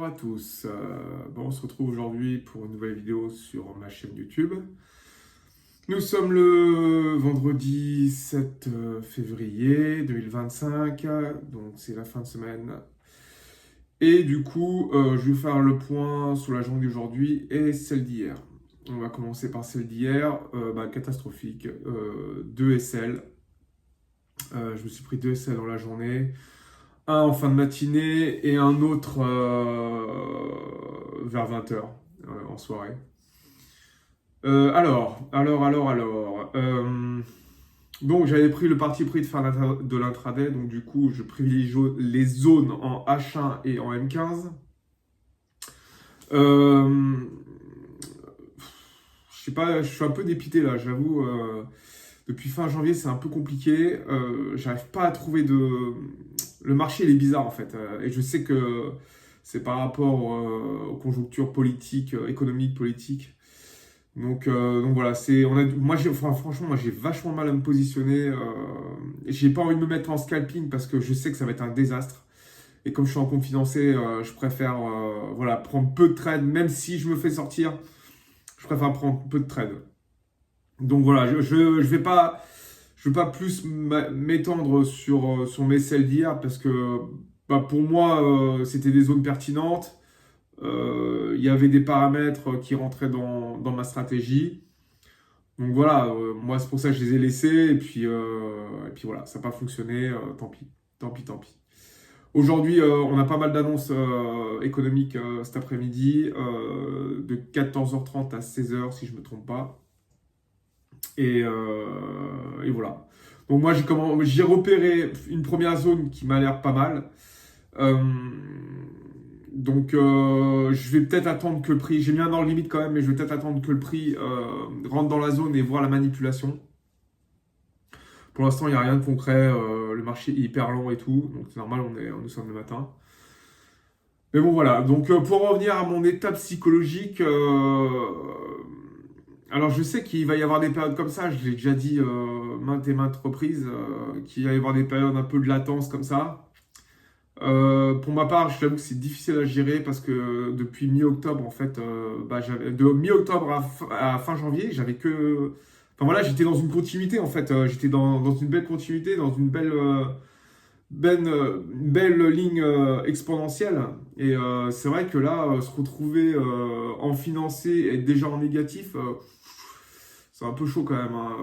Bonjour à tous. On se retrouve aujourd'hui pour une nouvelle vidéo sur ma chaîne YouTube. Nous sommes le vendredi 7 février 2025, donc c'est la fin de semaine. Et du coup, je vais faire le point sur la journée d'aujourd'hui et celle d'hier. On va commencer par celle d'hier, catastrophique. 2 SL. Je me suis pris 2 SL dans la journée. Un en fin de matinée et un autre vers 20h en soirée. Donc j'avais pris le parti pris de faire de l'intraday, donc du coup je privilégie les zones en H1 et en M15. Je sais pas, je suis un peu dépité là, j'avoue. Depuis fin janvier, c'est un peu compliqué. J'arrive pas à trouver de. Le marché, il est bizarre en fait. Et je sais que c'est par rapport aux conjonctures politiques, économiques, politiques. Donc voilà, franchement, moi j'ai vachement mal à me positionner. J'ai pas envie de me mettre en scalping parce que je sais que ça va être un désastre. Et comme je suis en compte financier, je préfère prendre peu de trades, même si je me fais sortir, je préfère prendre peu de trades. Donc voilà, je vais pas plus m'étendre sur mes sell d'hier parce que pour moi, c'était des zones pertinentes. Il y avait des paramètres qui rentraient dans ma stratégie. Donc voilà, moi c'est pour ça que je les ai laissés. Et puis voilà, ça n'a pas fonctionné. Tant pis, tant pis, tant pis. Aujourd'hui, on a pas mal d'annonces économiques cet après-midi, de 14h30 à 16h si je ne me trompe pas. Et voilà. Donc moi j'ai repéré une première zone qui m'a l'air pas mal. Euh, je vais peut-être attendre que le prix, j'ai mis un ordre limite quand même, mais je vais peut-être attendre que le prix rentre dans la zone et voir la manipulation. Pour l'instant, il n'y a rien de concret. Le marché est hyper lent et tout, donc c'est normal, nous sommes le matin. Mais bon voilà, donc pour revenir à mon état psychologique, alors je sais qu'il va y avoir des périodes comme ça, je l'ai déjà dit maintes et maintes reprises, qu'il va y avoir des périodes un peu de latence comme ça. Pour ma part, je t'avoue que c'est difficile à gérer parce que depuis mi-octobre, en fait, de mi-octobre à fin janvier, j'avais que... Enfin voilà, j'étais dans une continuité en fait, j'étais dans une belle continuité, dans une belle ligne exponentielle. Et c'est vrai que là, se retrouver en financé et être déjà en négatif, c'est un peu chaud quand même, hein.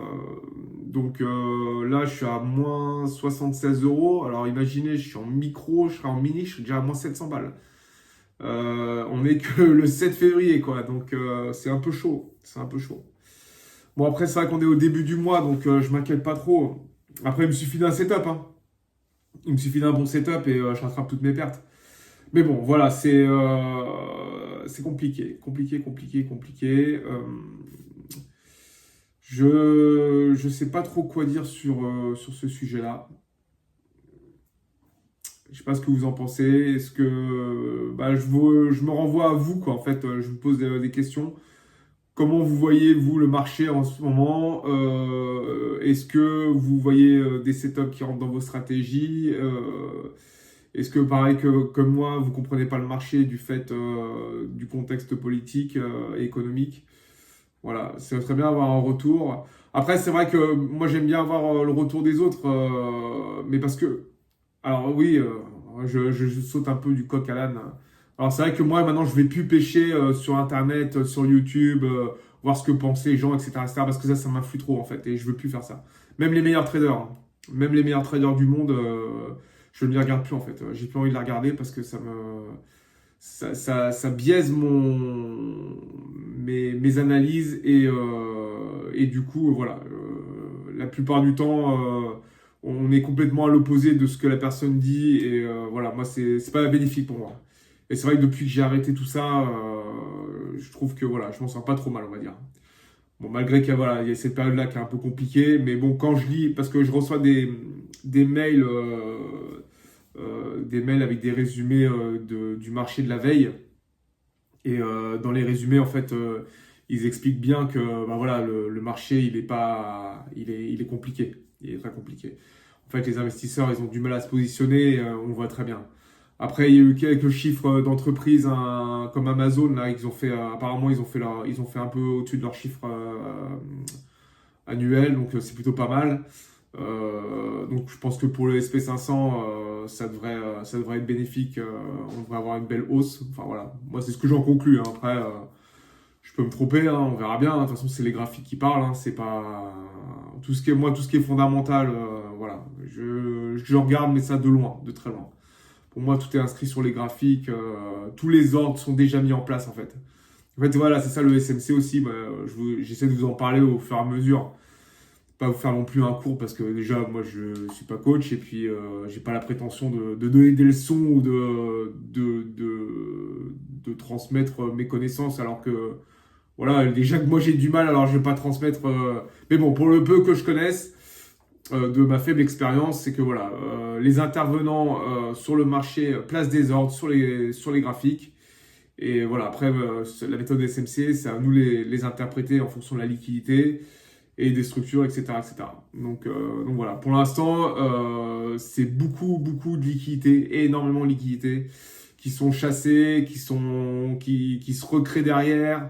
Donc là, je suis à moins 76 euros. Alors imaginez, je suis en micro, je serai en mini, je suis déjà à moins 700 balles. On n'est que le 7 février, quoi. Donc c'est un peu chaud. C'est un peu chaud. Bon, après, c'est vrai qu'on est au début du mois, donc je m'inquiète pas trop. Après, il me suffit d'un setup, hein. Il me suffit d'un bon setup et je rattrape toutes mes pertes. Mais bon, voilà, c'est compliqué. Compliqué, compliqué, compliqué. Je sais pas trop quoi dire sur ce sujet-là. Je sais pas ce que vous en pensez. Est-ce que je me renvoie à vous, quoi. En fait, je vous pose des questions. Comment vous voyez, vous, le marché en ce moment? Est-ce que vous voyez des setups qui rentrent dans vos stratégies? Est-ce que, pareil que comme moi, vous comprenez pas le marché du fait du contexte politique et économique? Voilà, c'est très bien d'avoir un retour. Après, c'est vrai que moi, j'aime bien avoir le retour des autres, mais parce que, alors oui, je saute un peu du coq à l'âne. Alors c'est vrai que moi, maintenant, je vais plus pêcher sur Internet, sur YouTube, voir ce que pensent les gens, etc., etc., parce que ça m'influe trop, en fait, et je veux plus faire ça. Même les meilleurs traders, hein. Même les meilleurs traders du monde, je ne les regarde plus, en fait. J'ai plus envie de les regarder parce que ça biaise mes analyses et du coup, voilà. La plupart du temps, on est complètement à l'opposé de ce que la personne dit et voilà, moi, c'est pas bénéfique pour moi. Et c'est vrai que depuis que j'ai arrêté tout ça, je trouve que voilà, je m'en sors pas trop mal, on va dire. Bon, malgré qu'il voilà, il y a cette période-là qui est un peu compliquée, mais bon, quand je lis, parce que je reçois des mails, des mails avec des résumés du marché de la veille. Et dans les résumés, en fait, ils expliquent bien que voilà, le marché, il est compliqué. Il est très compliqué. En fait, les investisseurs, ils ont du mal à se positionner, on le voit très bien. Après, il y a eu quelques chiffres d'entreprises comme Amazon, là, apparemment, ils ont fait un peu au-dessus de leurs chiffres annuels, donc c'est plutôt pas mal. Donc je pense que pour le SP500, ça devrait être bénéfique. On devrait avoir une belle hausse. Enfin voilà, moi c'est ce que j'en conclus, hein. Après, je peux me tromper, hein, on verra bien. De toute façon, c'est les graphiques qui parlent, hein. C'est pas tout ce qui est fondamental. Voilà, je regarde, mais ça de loin, de très loin. Pour moi, tout est inscrit sur les graphiques. Tous les ordres sont déjà mis en place en fait. En fait, voilà, c'est ça le SMC aussi. Bah, j'essaie de vous en parler au fur et à mesure. Pas vous faire non plus un cours parce que déjà, moi, je suis pas coach et puis j'ai pas la prétention de donner des leçons ou de transmettre mes connaissances alors que, voilà, déjà que moi j'ai du mal, alors je vais pas transmettre. Mais bon, pour le peu que je connaisse de ma faible expérience, c'est que voilà, les intervenants sur le marché placent des ordres sur les graphiques. Et voilà, après, la méthode SMC, c'est à nous les interpréter en fonction de la liquidité et des structures, etc. etc. Donc voilà, pour l'instant, c'est beaucoup de liquidités, énormément de liquidités qui sont chassées, qui se recréent derrière,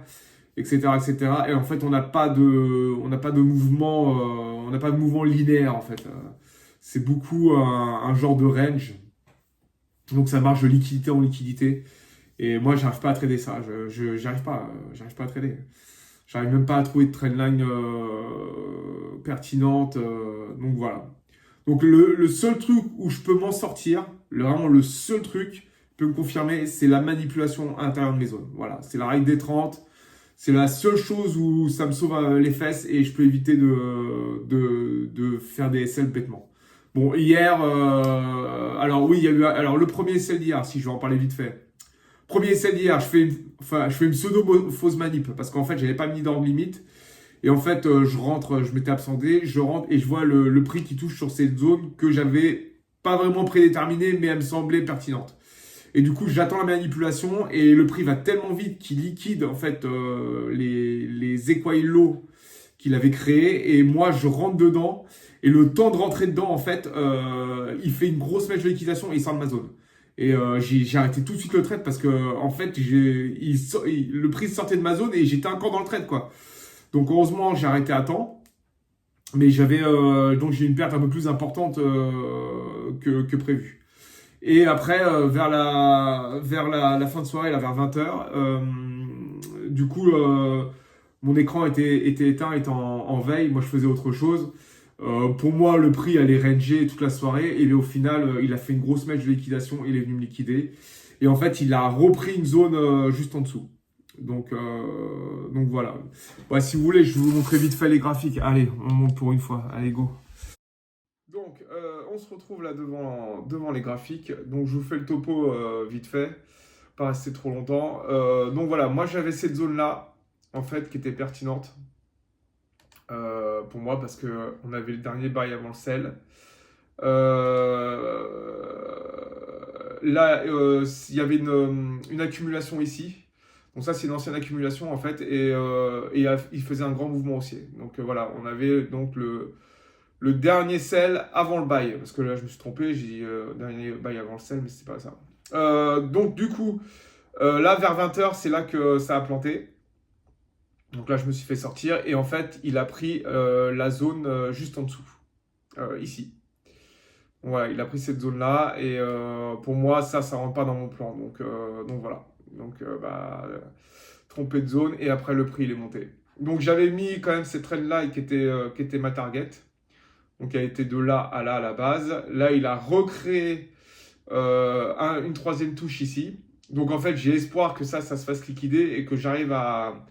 etc. etc. Et en fait, on n'a pas de mouvement, on n'a pas de mouvement linéaire en fait. C'est beaucoup un genre de range. Donc ça marche de liquidité en liquidité. Et moi, j'arrive pas à trader ça. J'arrive pas à trader. J'arrive même pas à trouver de trendline pertinente. Donc voilà. Donc le seul truc où je peux m'en sortir, vraiment le seul truc qui peut me confirmer, c'est la manipulation intérieure de mes zones. Voilà, c'est la règle des 30. C'est la seule chose où ça me sauve les fesses et je peux éviter de faire des SL bêtement. Bon, hier, alors oui, il y a eu alors le premier SL d'hier, si je vais en parler vite fait. Premier essai d'hier, je fais une pseudo fausse manip parce qu'en fait, j'avais pas mis d'ordre limite. Et en fait, je m'étais absenté, je rentre et je vois le prix qui touche sur cette zone que j'avais pas vraiment prédéterminée, mais elle me semblait pertinente. Et du coup, j'attends la manipulation et le prix va tellement vite qu'il liquide en fait les equal lows qu'il avait créés. Et moi, je rentre dedans et le temps de rentrer dedans, en fait, il fait une grosse mèche de liquidation et il sort de ma zone. Et j'ai arrêté tout de suite le trade parce que en fait, le prix sortait de ma zone et j'étais encore dans le trade, quoi. Donc heureusement, j'ai arrêté à temps. Mais donc j'ai une perte un peu plus importante que prévu. Et après, vers la fin de soirée, là, vers 20h, du coup, mon écran était éteint, était en veille. Moi, je faisais autre chose. Pour moi, le prix allait ranger toute la soirée et au final, il a fait une grosse match de liquidation. Il est venu me liquider. Et en fait, il a repris une zone juste en dessous. Donc voilà. Ouais, si vous voulez, je vais vous montrer vite fait les graphiques. Allez, on monte pour une fois. Allez, go. Donc, on se retrouve là devant les graphiques. Donc, je vous fais le topo vite fait. Pas rester trop longtemps. Donc voilà, moi j'avais cette zone-là, en fait, qui était pertinente. Pour moi parce que on avait le dernier buy avant le sell. Là, il y avait une accumulation ici. Donc ça, c'est une ancienne accumulation en fait, et il faisait un grand mouvement haussier. Donc voilà, on avait donc le dernier sell avant le buy, parce que là je me suis trompé, j'ai dit dernier buy avant le sell, mais c'est pas ça. Donc du coup, là vers 20h, c'est là que ça a planté. Donc là, je me suis fait sortir et en fait, il a pris la zone juste en dessous, ici. Voilà, il a pris cette zone-là et pour moi, ça rentre pas dans mon plan. Donc voilà. Donc, trompé de zone et après, le prix, il est monté. Donc j'avais mis quand même cette trend-là qui était ma target. Donc elle était de là à la base. Là, il a recréé une troisième touche ici. Donc en fait, j'ai espoir que ça se fasse liquider et que j'arrive à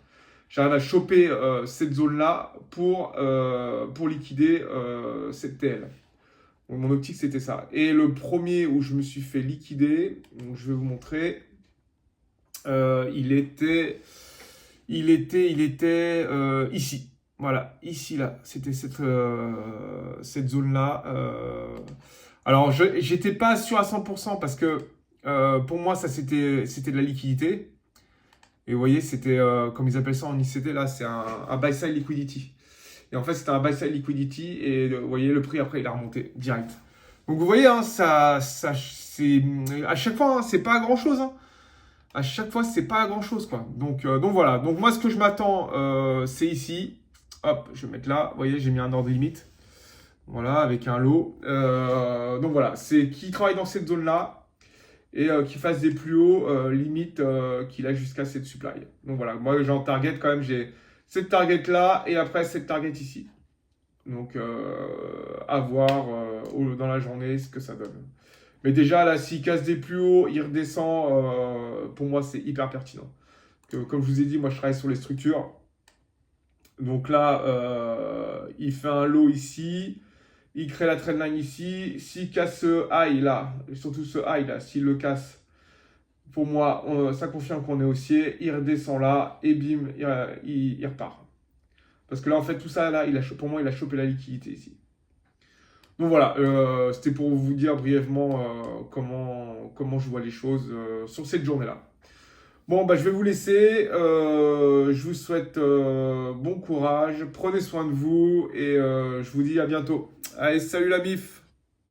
choper cette zone-là pour liquider cette TL. Donc mon optique, c'était ça. Et le premier où je me suis fait liquider, donc je vais vous montrer, il était ici. Voilà, ici, là. C'était cette zone-là. Alors, j'étais pas sûr à 100% parce que pour moi, ça, c'était de la liquidité. Et vous voyez, c'était, comme ils appellent ça en ICT, là, c'est un buy-side liquidity. Et en fait, c'était un buy-side liquidity. Et vous voyez, le prix, après, il a remonté direct. Donc, vous voyez, hein, c'est à chaque fois, hein, c'est pas grand-chose. Hein. À chaque fois, c'est pas grand-chose, quoi. Donc voilà. Donc moi, ce que je m'attends, c'est ici. Hop, je vais mettre là. Vous voyez, j'ai mis un ordre limite. Voilà, avec un lot. Donc voilà, c'est qui travaille dans cette zone-là et qui fasse des plus hauts, limite qu'il a jusqu'à cette supply. Donc voilà, moi j'ai en target quand même, j'ai cette target-là et après cette target ici. Donc à voir dans la journée ce que ça donne. Mais déjà là, s'il casse des plus hauts, il redescend, pour moi c'est hyper pertinent. Comme je vous ai dit, moi je travaille sur les structures. Donc là, il fait un lot ici. Il crée la trendline ici. S'il casse ce high là, surtout ce high là, s'il le casse, pour moi, ça confirme qu'on est haussier. Il redescend là et bim, il repart. Parce que là, en fait, tout ça là, pour moi, il a chopé la liquidité ici. Donc voilà, c'était pour vous dire brièvement comment je vois les choses sur cette journée-là. Bon, bah, je vais vous laisser. Je vous souhaite bon courage. Prenez soin de vous et je vous dis à bientôt. Allez, salut la MIF!